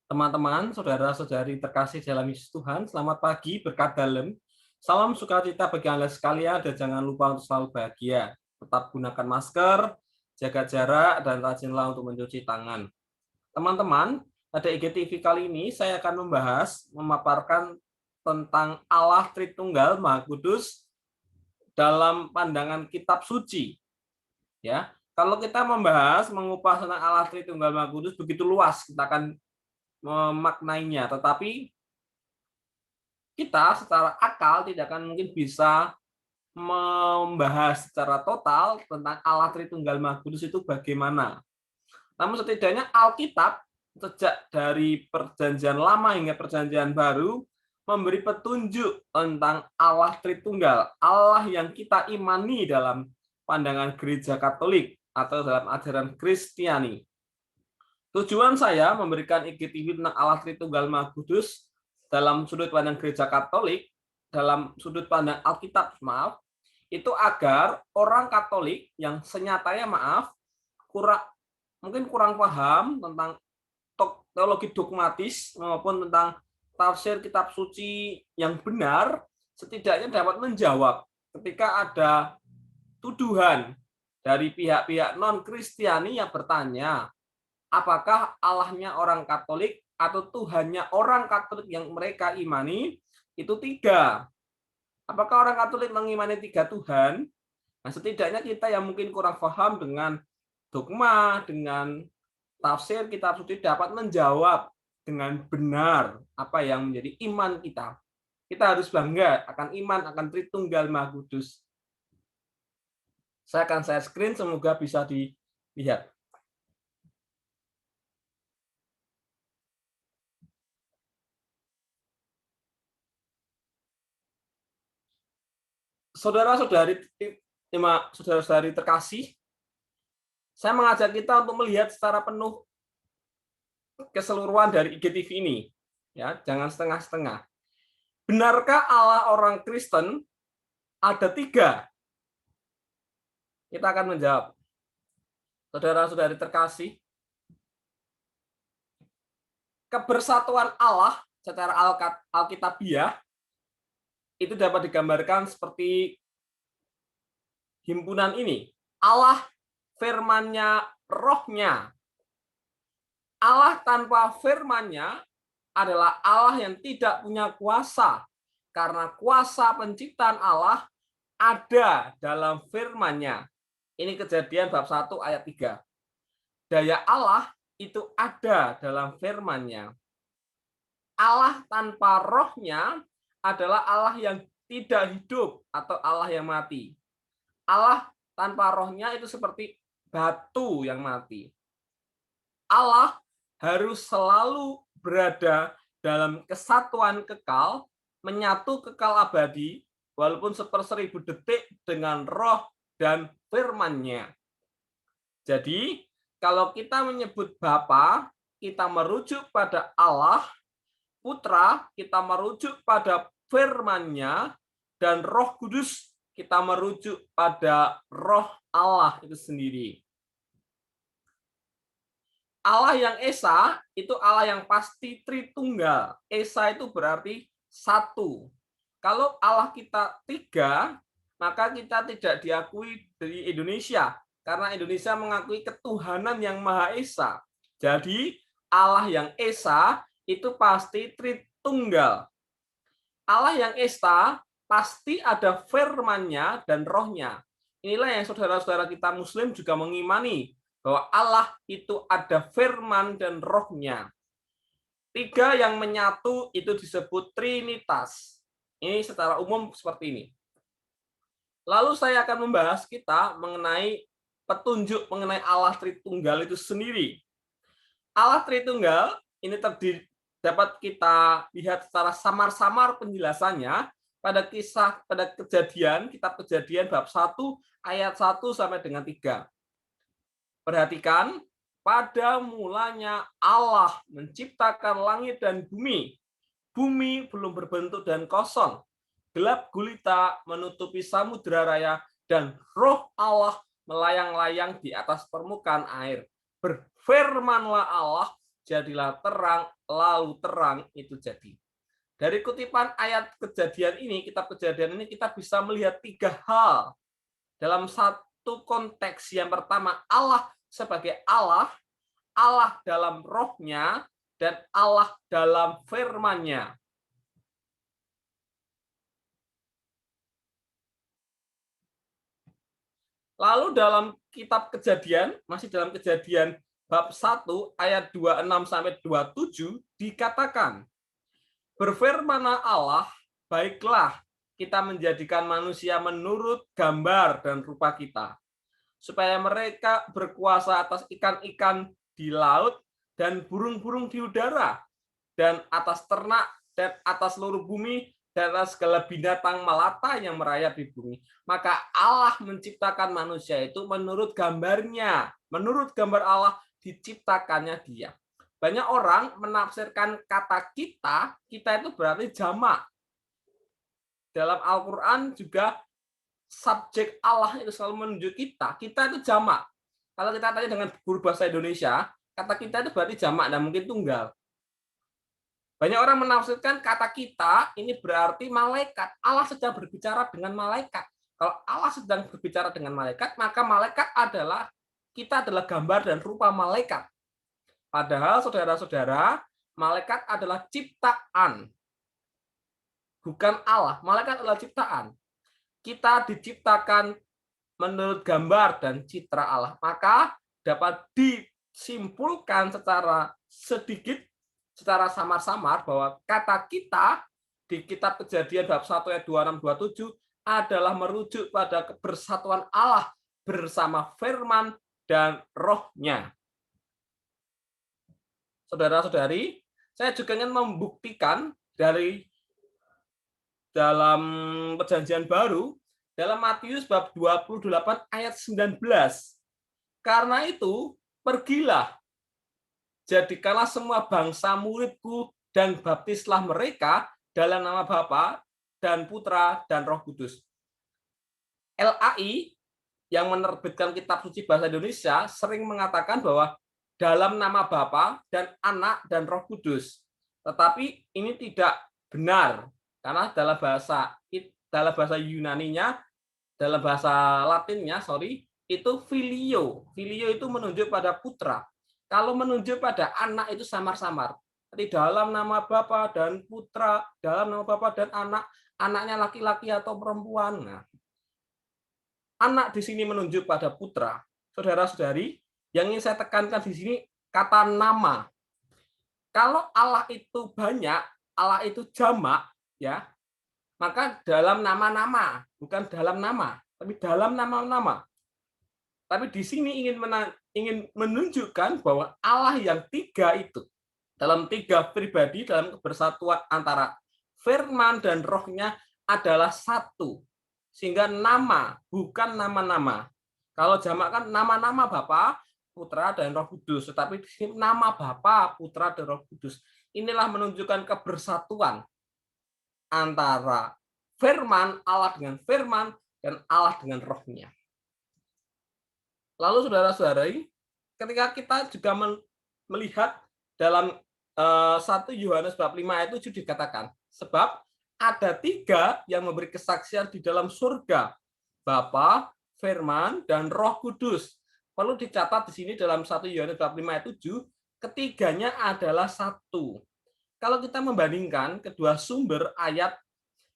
Teman-teman, saudara-saudari terkasih dalam Yesus Tuhan, selamat pagi, berkat dalam. Salam sukacita bagi Anda sekalian, dan jangan lupa untuk selalu bahagia. Tetap gunakan masker, jaga jarak, dan rajinlah untuk mencuci tangan. Teman-teman, pada IGTV kali ini saya akan memaparkan tentang Allah Tritunggal Maha Kudus dalam pandangan kitab suci. Ya, kalau kita mengupas tentang Allah Tritunggal Maha Kudus begitu luas, kita akan memaknainya, tetapi kita secara akal tidak akan mungkin bisa membahas secara total tentang Allah Tritunggal Maha Kudus itu bagaimana. Namun setidaknya Alkitab sejak dari Perjanjian Lama hingga Perjanjian Baru memberi petunjuk tentang Allah Tritunggal, Allah yang kita imani dalam pandangan Gereja Katolik atau dalam ajaran Kristiani. Tujuan saya memberikan IGTV tentang Allah Tritunggal Maha Kudus dalam sudut pandang Gereja Katolik, dalam sudut pandang Alkitab, itu agar orang Katolik yang senyatanya mungkin kurang paham tentang teologi dogmatis maupun tentang tafsir kitab suci yang benar, setidaknya dapat menjawab ketika ada tuduhan dari pihak-pihak non-Kristiani yang bertanya, apakah Allahnya orang Katolik atau Tuhannya orang Katolik yang mereka imani itu tiga? Apakah orang Katolik mengimani tiga Tuhan? Nah, setidaknya kita yang mungkin kurang paham dengan dogma, dengan tafsir kitab suci dapat menjawab dengan benar apa yang menjadi iman kita. Kita harus bangga akan iman akan Tritunggal Maha Kudus. Saya akan share screen, semoga bisa dilihat. Saudara-saudari terkasih, saya mengajak kita untuk melihat secara penuh keseluruhan dari IGTV ini. Ya, jangan setengah-setengah. Benarkah Allah orang Kristen ada tiga? Kita akan menjawab. Saudara-saudari terkasih, kebersatuan Allah secara Alkitabiah itu dapat digambarkan seperti himpunan ini. Allah, firman-Nya, roh-Nya. Allah tanpa firman-Nya adalah Allah yang tidak punya kuasa, karena kuasa penciptaan Allah ada dalam firman-Nya. Ini Kejadian bab 1 ayat 3. Daya Allah itu ada dalam firman-Nya. Allah tanpa roh-Nya adalah Allah yang tidak hidup atau Allah yang mati. Allah tanpa roh-Nya itu seperti batu yang mati. Allah harus selalu berada dalam kesatuan kekal, menyatu kekal abadi, walaupun 1/1000 detik dengan roh dan firman-Nya. Jadi, kalau kita menyebut Bapa, kita merujuk pada Allah, Putra, kita merujuk pada firman-Nya, dan Roh Kudus, kita merujuk pada roh Allah itu sendiri. Allah yang Esa itu Allah yang pasti Tritunggal. Esa itu berarti satu. Kalau Allah kita tiga, maka kita tidak diakui di Indonesia, karena Indonesia mengakui ketuhanan yang Maha Esa. Jadi Allah yang Esa itu pasti Tritunggal. Allah yang Esa pasti ada firman-Nya dan roh-Nya. Inilah yang saudara-saudara kita Muslim juga mengimani, bahwa Allah itu ada firman dan roh-Nya. Tiga yang menyatu itu disebut Trinitas. Ini secara umum seperti ini. Lalu saya akan membahas kita mengenai petunjuk mengenai Allah Tritunggal itu sendiri. Allah Tritunggal ini dapat kita lihat secara samar-samar penjelasannya pada kitab Kejadian bab 1 ayat 1 sampai dengan 3. Perhatikan, pada mulanya Allah menciptakan langit dan bumi. Bumi belum berbentuk dan kosong. Gelap gulita menutupi samudera raya, dan roh Allah melayang-layang di atas permukaan air. Berfirmanlah Allah, jadilah terang, lalu terang itu jadi. Dari kutipan ayat kejadian ini, kitab kejadian ini kita bisa melihat 3 hal dalam satu konteks. Yang pertama, Allah sebagai Allah, Allah dalam rohnya, dan Allah dalam firman-Nya. Lalu dalam kitab Kejadian, masih dalam Kejadian bab 1 ayat 26 sampai 27 dikatakan, berfirmanlah Allah, baiklah kita menjadikan manusia menurut gambar dan rupa kita, supaya mereka berkuasa atas ikan-ikan di laut dan burung-burung di udara, dan atas ternak, dan atas seluruh bumi, dan atas segala binatang melata yang merayap di bumi. Maka Allah menciptakan manusia itu menurut gambarnya. Menurut gambar Allah diciptakannya dia. Banyak orang menafsirkan kata kita itu berarti jamak. Dalam Al-Quran juga subjek Allah itu selalu menunjuk kita itu jamak. Kalau kita tanya dengan guru bahasa Indonesia, kata kita itu berarti jamak dan mungkin tunggal. Banyak orang menafsirkan kata kita ini berarti malaikat. Allah sedang berbicara dengan malaikat. Kalau Allah sedang berbicara dengan malaikat, maka malaikat adalah, kita adalah gambar dan rupa malaikat. Padahal saudara-saudara, malaikat adalah ciptaan. Bukan Allah, malaikat adalah ciptaan. Kita diciptakan menurut gambar dan citra Allah. Maka dapat disimpulkan secara sedikit, secara samar-samar bahwa kata kita di kitab Kejadian bab 1 ayat 26-27 adalah merujuk pada kebersatuan Allah bersama firman dan rohnya. Saudara-saudari, saya juga ingin membuktikan dari dalam Perjanjian Baru, dalam Matius bab 28 ayat 19. Karena itu, pergilah, jadikanlah semua bangsa muridku dan baptislah mereka dalam nama Bapa dan Putra dan Roh Kudus. LAI yang menerbitkan kitab suci bahasa Indonesia sering mengatakan bahwa dalam nama Bapa dan Anak dan Roh Kudus. Tetapi ini tidak benar karena dalam bahasa Yunaninya, dalam bahasa Latinnya, itu filio. Filio itu menunjuk pada putra. Kalau menunjuk pada anak itu samar-samar. Di dalam nama Bapa dan Putra, dalam nama Bapa dan Anak, anaknya laki-laki atau perempuan. Nah, anak di sini menunjuk pada putra. Saudara-saudari, yang ingin saya tekankan di sini kata nama. Kalau Allah itu banyak, Allah itu jamak, ya, maka dalam nama-nama, bukan dalam nama, tapi dalam nama-nama. Tapi di sini ingin menunjukkan bahwa Allah yang tiga itu, dalam tiga pribadi, dalam kebersatuan antara firman dan rohnya adalah satu. Sehingga nama, bukan nama-nama. Kalau jamak kan nama-nama Bapa, Putra, dan Roh Kudus. Tetapi di sini nama Bapa, Putra, dan Roh Kudus. Inilah menunjukkan kebersatuan antara firman, Allah dengan firman, dan Allah dengan rohnya. Lalu saudara-saudari, ketika kita juga melihat dalam 1 Yohanes bab 5 ayat 7 dikatakan, sebab ada tiga yang memberi kesaksian di dalam surga, Bapa, Firman, dan Roh Kudus. Perlu dicatat di sini dalam 1 Yohanes bab 5 ayat 7, ketiganya adalah satu. Kalau kita membandingkan kedua sumber ayat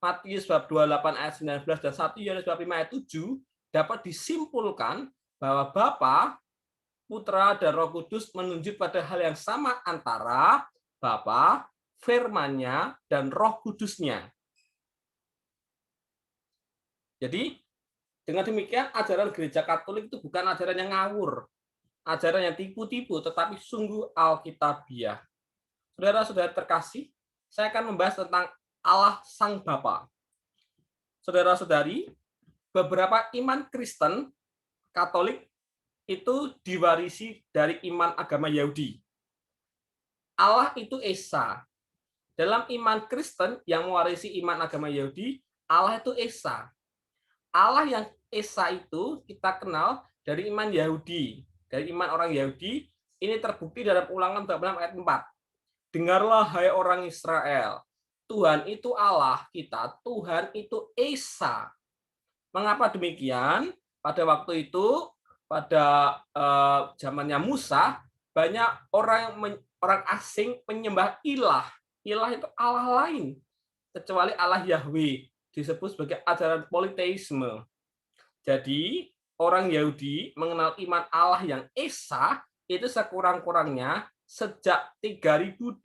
Matius bab 28 ayat 19 dan 1 Yohanes bab 5 ayat 7, dapat disimpulkan bahwa Bapa, Putra, dan Roh Kudus menunjuk pada hal yang sama antara Bapa, firman-Nya, dan Roh Kudus-Nya. Jadi, dengan demikian ajaran Gereja Katolik itu bukan ajaran yang ngawur, ajaran yang tipu-tipu, tetapi sungguh alkitabiah. Saudara-saudara terkasih, saya akan membahas tentang Allah Sang Bapa. Saudara-saudari, beberapa iman Kristen Katolik itu diwarisi dari iman agama Yahudi. Allah itu Esa. Dalam iman Kristen yang mewarisi iman agama Yahudi, Allah itu Esa. Allah yang Esa itu kita kenal dari iman Yahudi. Dari iman orang Yahudi, Ini terbukti dalam Ulangan 26 ayat 4. Dengarlah hai orang Israel, Tuhan itu Allah kita, Tuhan itu Esa. Mengapa demikian? Pada waktu itu, pada zamannya Musa, banyak orang asing menyembah ilah. Ilah itu Allah lain, kecuali Allah Yahweh, disebut sebagai ajaran politeisme. Jadi, orang Yahudi mengenal iman Allah yang Esa itu sekurang-kurangnya sejak 3.250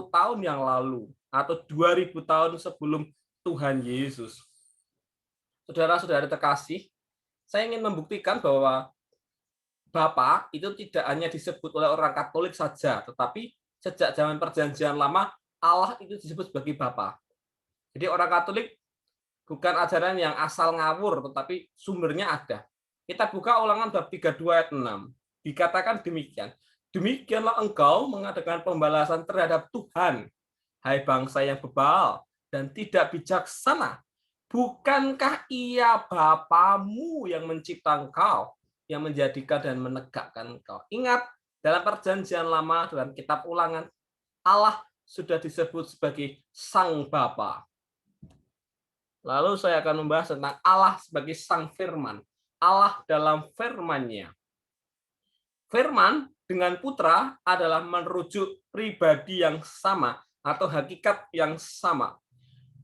tahun yang lalu atau 2.000 tahun sebelum Tuhan Yesus. Saudara-saudara terkasih, saya ingin membuktikan bahwa Bapa itu tidak hanya disebut oleh orang Katolik saja, tetapi sejak zaman Perjanjian Lama Allah itu disebut sebagai Bapa. Jadi orang Katolik bukan ajaran yang asal ngawur, tetapi sumbernya ada. Kita buka Ulangan bab 32 ayat 6. Dikatakan demikian. Demikianlah engkau mengadakan pembalasan terhadap Tuhan, hai bangsa yang bebal dan tidak bijaksana. Bukankah ia Bapamu yang mencipta engkau, yang menjadikan dan menegakkan engkau? Ingat, dalam Perjanjian Lama, dalam kitab Ulangan, Allah sudah disebut sebagai Sang Bapa. Lalu saya akan membahas tentang Allah sebagai Sang Firman. Allah dalam firman-Nya. Firman dengan putra adalah merujuk pribadi yang sama atau hakikat yang sama.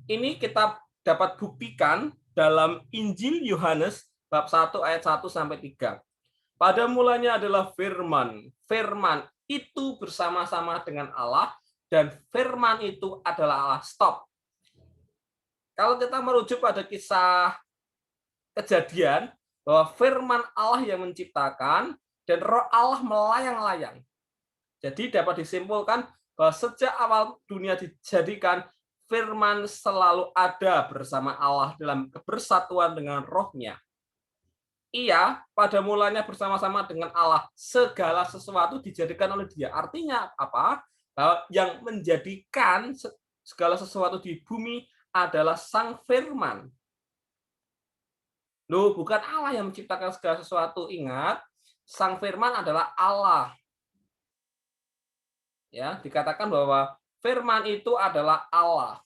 Ini kita dapat buktikan dalam Injil Yohanes bab 1 ayat 1 sampai 3. Pada mulanya adalah firman. Firman itu bersama-sama dengan Allah dan firman itu adalah Allah. Stop. Kalau kita merujuk pada kisah Kejadian bahwa firman Allah yang menciptakan dan roh Allah melayang-layang. Jadi dapat disimpulkan bahwa sejak awal dunia dijadikan, firman selalu ada bersama Allah dalam kebersatuan dengan rohnya. Ia pada mulanya bersama-sama dengan Allah. Segala sesuatu dijadikan oleh dia. Artinya apa? Bahwa yang menjadikan segala sesuatu di bumi adalah Sang Firman. Loh, bukan Allah yang menciptakan segala sesuatu. Ingat, Sang Firman adalah Allah. Ya, dikatakan bahwa Firman itu adalah Allah.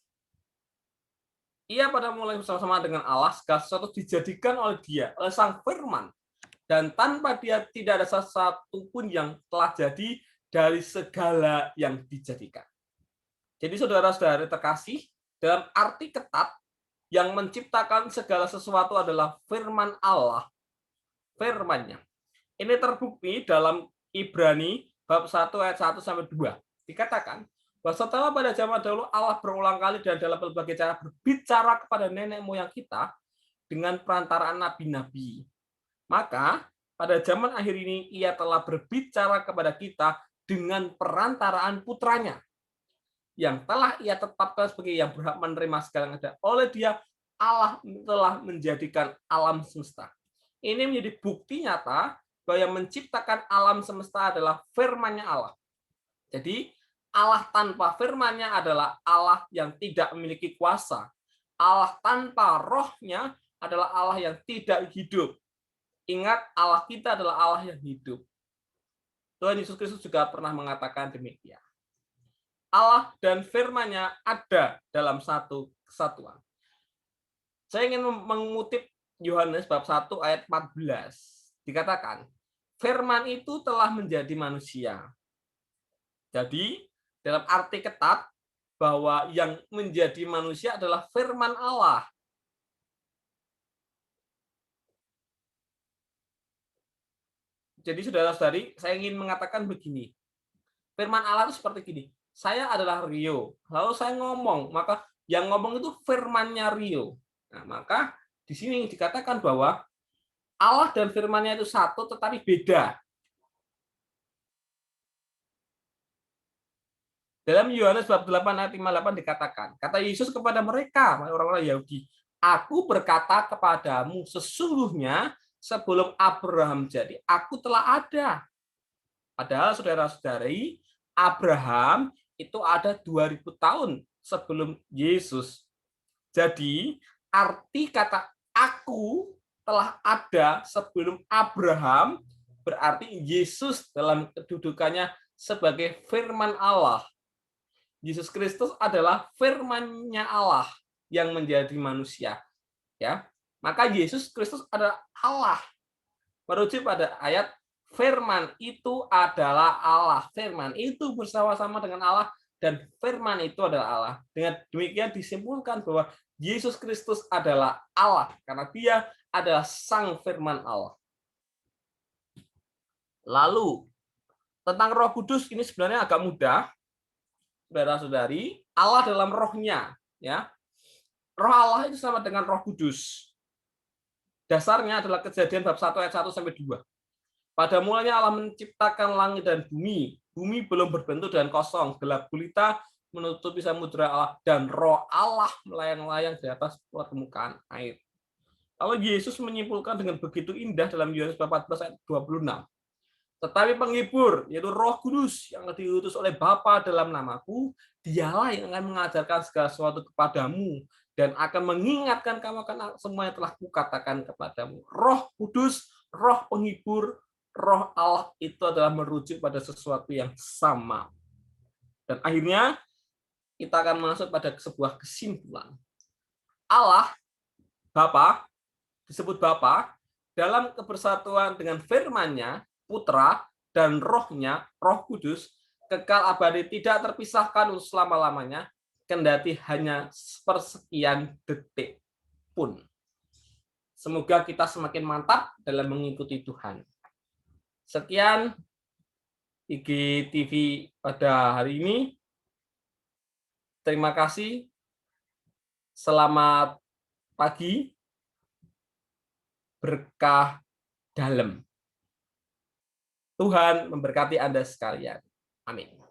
Ia pada mulai bersama-sama dengan Allah, segala sesuatu dijadikan oleh dia, oleh Sang Firman. Dan tanpa dia tidak ada sesuatu pun yang telah jadi dari segala yang dijadikan. Jadi saudara-saudara terkasih, dalam arti ketat, yang menciptakan segala sesuatu adalah firman Allah. Firman-Nya. Ini terbukti dalam Ibrani bab 1 ayat 1 sampai 2. Dikatakan bahwa setelah pada zaman dahulu Allah berulang kali dan dalam berbagai cara berbicara kepada nenek moyang kita dengan perantaraan nabi-nabi. Maka pada zaman akhir ini ia telah berbicara kepada kita dengan perantaraan putranya yang telah ia tetapkan sebagai yang berhak menerima segala yang ada. Oleh dia, Allah telah menjadikan alam semesta. Ini menjadi bukti nyata bahwa yang menciptakan alam semesta adalah firman-Nya Allah. Jadi, Allah tanpa firman-Nya adalah Allah yang tidak memiliki kuasa. Allah tanpa roh-Nya adalah Allah yang tidak hidup. Ingat, Allah kita adalah Allah yang hidup. Tuhan Yesus Kristus juga pernah mengatakan demikian. Allah dan firman-Nya ada dalam satu kesatuan. Saya ingin mengutip Yohanes bab 1 ayat 14. Dikatakan, firman itu telah menjadi manusia. Jadi, dalam arti ketat, bahwa yang menjadi manusia adalah firman Allah. Jadi, saudara-saudari, saya ingin mengatakan begini. Firman Allah itu seperti gini. Saya adalah Rio. Lalu saya ngomong, maka yang ngomong itu firman-Nya Rio. Nah, maka di sini dikatakan bahwa Allah dan firman-Nya itu satu tetapi beda. Dalam Yohanes bab 8 ayat 58 dikatakan, kata Yesus kepada mereka, orang-orang Yahudi, aku berkata kepadamu sesungguhnya sebelum Abraham jadi, aku telah ada. Padahal saudara-saudari, Abraham itu ada 2000 tahun sebelum Yesus. Jadi, arti kata aku telah ada sebelum Abraham berarti Yesus dalam kedudukannya sebagai firman Allah. Yesus Kristus adalah firman-Nya Allah yang menjadi manusia. Ya, maka Yesus Kristus adalah Allah. Merujuk pada ayat firman itu adalah Allah. Firman itu bersama-sama dengan Allah dan firman itu adalah Allah. Dengan demikian disimpulkan bahwa Yesus Kristus adalah Allah karena Dia adalah Sang Firman Allah. Lalu tentang Roh Kudus ini sebenarnya agak mudah, saudara-saudari. Allah dalam Roh-Nya, ya. Roh Allah itu sama dengan Roh Kudus. Dasarnya adalah Kejadian bab 1 ayat 1 sampai 2. Pada mulanya Allah menciptakan langit dan bumi. Bumi belum berbentuk dan kosong, gelap gulita menutupi samudera Allah, dan Roh Allah melayang-layang di atas permukaan air. Lalu Yesus menyimpulkan dengan begitu indah dalam Yohanes 14 ayat 26. Tetapi penghibur, yaitu Roh Kudus yang diutus oleh Bapa dalam namaku, Dialah yang akan mengajarkan segala sesuatu kepadamu dan akan mengingatkan kamu akan semua yang telah kukatakan kepadamu. Roh Kudus, Roh penghibur, Roh Allah itu adalah merujuk pada sesuatu yang sama. Dan akhirnya kita akan masuk pada sebuah kesimpulan. Allah, Bapa, disebut Bapa, dalam kebersatuan dengan firman-Nya, Putra, dan Roh-Nya, Roh Kudus, kekal abadi tidak terpisahkan untuk selama-lamanya, kendati hanya sepersekian detik pun. Semoga kita semakin mantap dalam mengikuti Tuhan. Sekian IGTV pada hari ini. Terima kasih. Selamat pagi. Berkah dalam. Tuhan memberkati Anda sekalian. Amin.